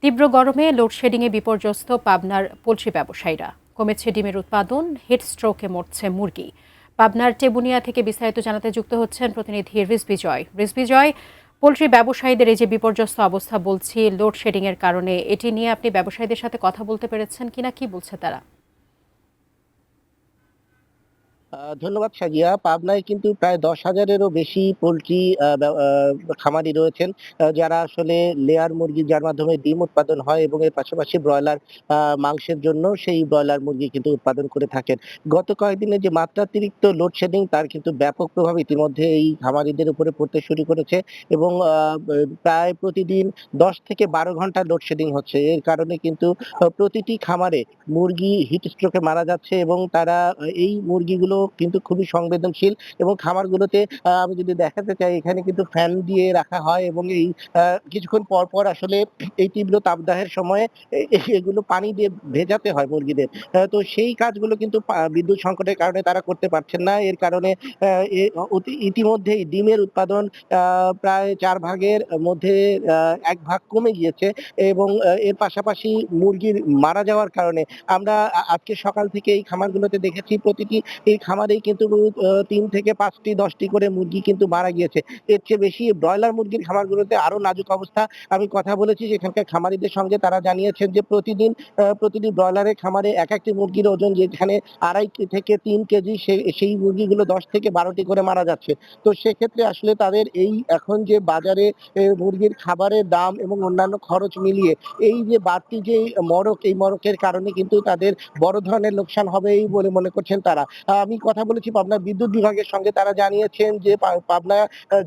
তীব্র গরমে লোডশেডিংয়ে বিপর্যস্ত পাবনার পোলট্রি ব্যবসায়ীরা। কমেছে ডিমের উৎপাদন, হিটস্ট্রোকে মরছে মুরগি। পাবনার টেবুনিয়া থেকে বিস্তারিত জানাতে যুক্ত হচ্ছেন প্রতিনিধি রিজভী জয়। রিজভী জয়, পোলট্রি ব্যবসায়ীদের এই যে বিপর্যস্ত অবস্থা বলছি লোডশেডিংয়ের কারণে, এটি নিয়ে আপনি ব্যবসায়ীদের সাথে কথা বলতে পেরেছেন কিনা, কি বলছে তারা? ধন্যবাদ সাজিয়া। পাবনায় কিন্তু প্রায় ১০,০০০-এরও বেশি পোল্ট্রি খামারি রয়েছেন, যারা আসলে লেয়ার মুরগি, যার মাধ্যমে ডিম উৎপাদন হয় এবং এর পাশাপাশি ব্রয়লার মাংসের জন্য সেই ব্রয়লার মুরগি কিন্তু উৎপাদন করে থাকেন। গত কয়েকদিনে যে মাত্রাতিরিক্ত লোডশেডিং, তার কিন্তু ব্যাপক প্রভাব ইতিমধ্যে এই খামারিদের উপরে পড়তে শুরু করেছে এবং প্রায় প্রতিদিন ১০ থেকে ১২ ঘন্টা লোডশেডিং হচ্ছে। এর কারণে কিন্তু প্রতিটি খামারে মুরগি হিট স্ট্রোকে মারা যাচ্ছে এবং তারা এই মুরগিগুলো কিন্তু খুবই সংবেদনশীল এবং খামারগুলোতে আমি যদি দেখাতে চাই, এখানে কিন্তু ফ্যান দিয়ে রাখা হয় এবং এই কিছুক্ষণ পর, পর আসলে এই তীব্র তাপদাহের সময়ে এগুলো পানি দিয়ে ভেজাতে হয় মুরগিদের। তো সেই কাজগুলো কিন্তু বিদ্যুৎ সংকটের কারণে তারা করতে পারছেন না। এর কারণে আ এ ইতিমধ্যেই ডিমের উৎপাদন আ প্রায় ৪ ভাগের মধ্যে ১ ভাগ কমে গিয়েছে এবং এর পাশাপাশি মুরগির মারা যাওয়ার কারণে আমরা আজকে সকাল থেকে এই খামারগুলোতে দেখেছি, প্রতিটি এই খামারেই কিন্তু ৩ থেকে ৫ টি ১০ টি করে মুরগি কিন্তু মারা গিয়েছে। এর চেয়ে বেশি ব্রয়লার মুরগির খামারগুলোতে আরো নাজুক অবস্থা। আমি কথা বলেছি সেখানকার খামারিদের সঙ্গে, তারা জানিয়েছেন যে প্রতিদিন প্রতিটি ব্রয়লারের খামারে একটি মুরগির ওজন যেখানে ২.৫ থেকে ৩ কেজি, সেই মুরগিগুলো ১০ থেকে ১২ টি করে মারা যাচ্ছে। তো সেক্ষেত্রে আসলে তাদের এই এখন যে বাজারে মুরগির খাবারের দাম এবং অন্যান্য খরচ মিলিয়ে এই যে বাড়তি যে মড়ক, এই মড়কের কারণে কিন্তু তাদের বড় ধরনের লোকসান হবেই বলে মনে করছেন তারা। আমি কথা বলেছি পাবনা বিদ্যুৎ বিভাগের সঙ্গে, তারা জানিয়েছেন যে পাবনা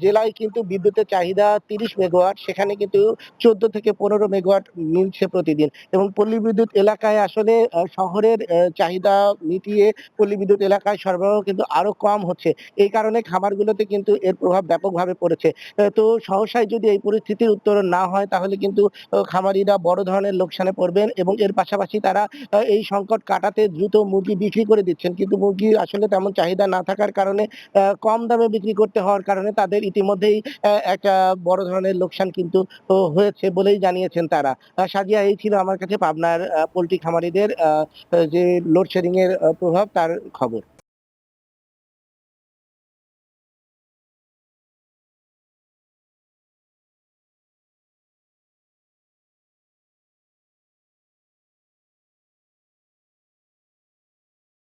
জেলায় কিন্তু বিদ্যুতের চাহিদা ৩০ মেগাওয়াট, সেখানে কিন্তু ১৪ থেকে ১৫ মেগাওয়াট মিলছে প্রতিদিন এবং পল্লী বিদ্যুৎ এলাকায় আসলে শহরের চাহিদা মিটিয়ে পল্লী বিদ্যুৎ এলাকায় সরবরাহ কিন্তু আরো কম হচ্ছে। এই কারণে খামারগুলোতে কিন্তু এর প্রভাব ব্যাপকভাবে পড়েছে। তো সহসায় যদি এই পরিস্থিতির উত্তরণ না হয়, তাহলে কিন্তু খামারিরা বড় ধরনের লোকসানে পড়বেন এবং এর পাশাপাশি তারা এই সংকট কাটাতে দ্রুত মুরগি বিক্রি করে দিচ্ছেন। কিন্তু মুরগির আসলে তেমন চাহিদা না থাকার কারণে, কম দামে বিক্রি করতে হওয়ার কারণে তাদের ইতিমধ্যেই একটা বড় ধরনের লোকসান কিন্তু হয়েছে বলেই জানিয়েছেন তারা। সাজিয়া, এই ছিল আমার কাছে পাবনার পোল্ট্রি খামারিদের যে লোডশেডিং এর প্রভাব, তার খবর।